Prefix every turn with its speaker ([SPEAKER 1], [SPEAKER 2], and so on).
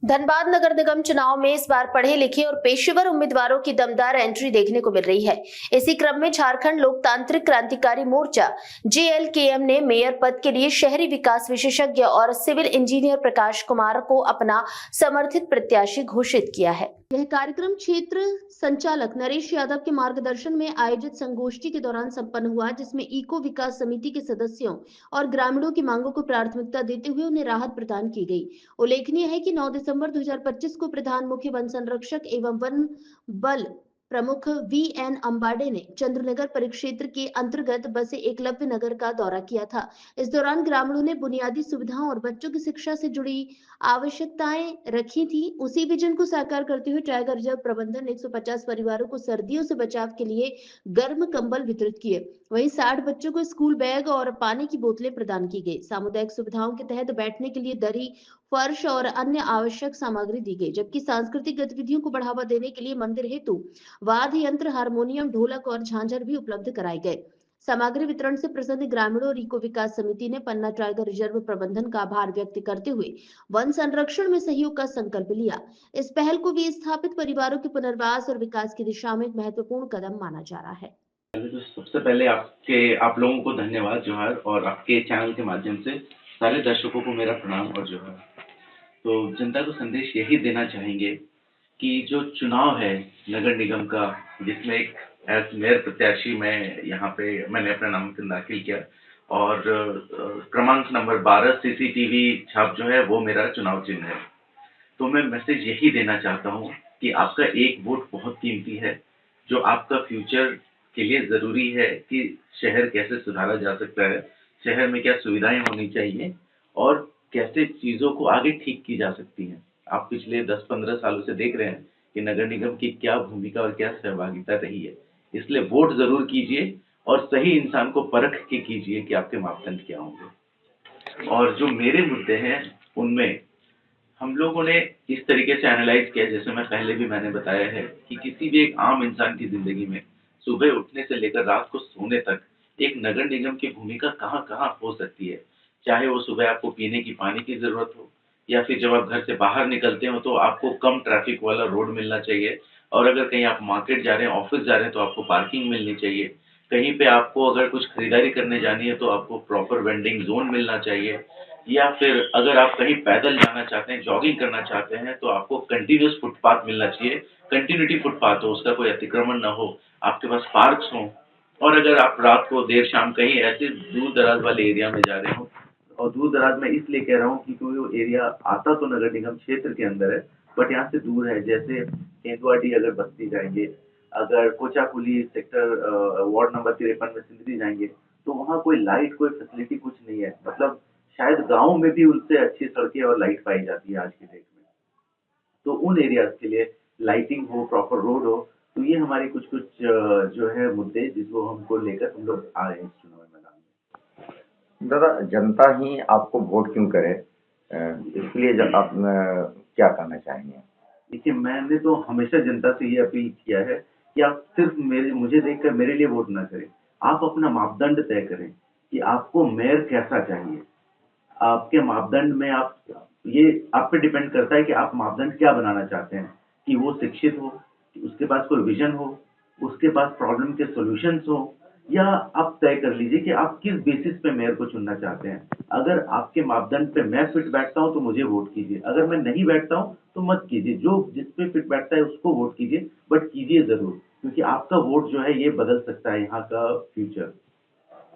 [SPEAKER 1] धनबाद नगर निगम चुनाव में इस बार पढ़े लिखे और पेशेवर उम्मीदवारों की दमदार एंट्री देखने को मिल रही है। इसी क्रम में झारखंड लोकतांत्रिक क्रांतिकारी मोर्चा JLKM ने मेयर पद के लिए शहरी विकास विशेषज्ञ और सिविल इंजीनियर प्रकाश कुमार को अपना समर्थित प्रत्याशी घोषित किया है। यह कार्यक्रम क्षेत्र संचालक नरेश यादव के मार्गदर्शन में आयोजित संगोष्ठी के दौरान संपन्न हुआ, जिसमें इको विकास समिति के सदस्यों और ग्रामीणों की मांगों को प्राथमिकता देते हुए उन्हें राहत प्रदान की गई। उल्लेखनीय है कि 9 दिसंबर 2025 को प्रधान मुख्य वन संरक्षक एवं वन बल प्रमुख VN अंबाडे ने चंद्रनगर परिक्षेत्र के अंतर्गत बसे एकलव्य नगर का दौरा किया था। इस दौरान ग्रामीणों ने बुनियादी सुविधाओं और बच्चों की शिक्षा से जुड़ी आवश्यकताएं रखी थी। उसी विजन को साकार करते हुए टाइगर रिजर्व प्रबंधन 150 परिवारों को सर्दियों से बचाव के लिए गर्म कंबल वितरित किए। वहीं 60 बच्चों को स्कूल बैग और पानी की बोतलें प्रदान की गई। सामुदायिक सुविधाओं के तहत बैठने के लिए दरी, फर्श और अन्य आवश्यक सामग्री दी गई, जबकि सांस्कृतिक गतिविधियों को बढ़ावा देने के लिए मंदिर हेतु वाद्य यंत्र, हारमोनियम, ढोलक और झांझर भी उपलब्ध कराए गए। सामग्री वितरण से प्रसन्न ग्रामीणों और इको विकास समिति ने पन्ना टाइगर रिजर्व प्रबंधन का आभार व्यक्त करते हुए वन संरक्षण में सहयोग का संकल्प लिया। इस पहल को विस्थापित परिवारों के पुनर्वास और विकास की दिशा में एक महत्वपूर्ण कदम माना जा रहा है।
[SPEAKER 2] तो सबसे पहले आप लोगों को धन्यवाद जोहार, और आपके चैनल के माध्यम से सारे दर्शकों को मेरा प्रणाम और जोहार। तो जनता को संदेश यही देना चाहेंगे कि जो चुनाव है नगर निगम का, जिसमें एक एज मेयर प्रत्याशी मैंने अपना नामांकन दाखिल किया, और क्रमांक नंबर 12 CCTV छाप जो है वो मेरा चुनाव चिन्ह है। तो मैं मैसेज यही देना चाहता हूँ कि आपका एक वोट बहुत कीमती है, जो आपका फ्यूचर के लिए ज़रूरी है कि शहर कैसे सुधारा जा सकता है, शहर में क्या सुविधाएं होनी चाहिए और कैसे चीज़ों को आगे ठीक की जा सकती हैं। आप पिछले 10-15 सालों से देख रहे हैं कि नगर निगम की क्या भूमिका और क्या सहभागिता रही है। इसलिए वोट ज़रूर कीजिए और सही इंसान को परख के कीजिए कि आपके मापदंड क्या होंगे। और जो मेरे मुद्दे हैं उनमें हम लोगों ने इस तरीके से एनालाइज किया, जैसे मैंने बताया है कि किसी भी एक आम इंसान की जिंदगी में सुबह उठने से लेकर रात को सोने तक एक नगर निगम की भूमिका कहाँ कहाँ हो सकती है। चाहे वो सुबह आपको पीने की पानी की जरूरत हो, या फिर जब आप घर से बाहर निकलते हो तो आपको कम ट्रैफिक वाला रोड मिलना चाहिए, और अगर कहीं आप मार्केट जा रहे हैं, ऑफिस जा रहे हैं, तो आपको पार्किंग मिलनी चाहिए। कहीं पे आपको अगर कुछ खरीदारी करने जानी है तो आपको प्रॉपर वेंडिंग जोन मिलना चाहिए, या फिर अगर आप कहीं पैदल जाना चाहते हैं, जॉगिंग करना चाहते हैं, तो आपको कंटिन्यूअस फुटपाथ मिलना चाहिए। कंटिन्यूटी फुटपाथ हो, उसका कोई अतिक्रमण ना हो, आपके पास पार्क्स हों। और अगर आप रात को देर शाम कहीं ऐसे दूर दराज वाले एरिया में जा रहे हो, और दूर दराज में इसलिए कह रहा हूँ कि क्योंकि वो एरिया आता तो नगर निगम क्षेत्र के अंदर है, बट यहाँ से दूर है। जैसे केंदुआडी अगर बस्ती जाएंगे, अगर कोचाकुली सेक्टर वार्ड नंबर 53 में सिंदरी जाएंगे, तो वहाँ कोई लाइट, कोई फैसिलिटी कुछ नहीं है। मतलब शायद गांव में भी उनसे अच्छी सड़कें और लाइट पाई जाती है आज के डेट में। तो उन एरियाज के लिए लाइटिंग हो, प्रॉपर रोड हो। तो ये हमारे कुछ जो है मुद्दे जिसको हमको लेकर हम लोग आ रहे हैं इस चुनाव मैदान में।
[SPEAKER 3] दादा, जनता ही आपको वोट क्यों करे, इसलिए जब आप क्या कहना चाहेंगे?
[SPEAKER 2] देखिए, मैंने तो हमेशा जनता से ये अपील किया है कि आप सिर्फ मुझे देखकर मेरे लिए वोट ना करें। आप अपना मापदंड तय करें कि आपको मेयर कैसा चाहिए। आपके मापदंड में ये आप पे डिपेंड करता है कि आप मापदंड क्या बनाना चाहते हैं, कि वो शिक्षित हो, कि उसके पास कोई विजन हो, उसके पास प्रॉब्लम के सॉल्यूशंस हो, या आप तय कर लीजिए कि आप किस बेसिस पे मेयर को चुनना चाहते हैं। अगर आपके मापदंड पे मैं फिट बैठता हूं तो मुझे वोट कीजिए, अगर मैं नहीं बैठता हूं तो मत कीजिए। जो जिस पे फिट बैठता है उसको वोट कीजिए, बट कीजिए जरूर, क्योंकि आपका वोट जो है ये बदल सकता है यहाँ का फ्यूचर।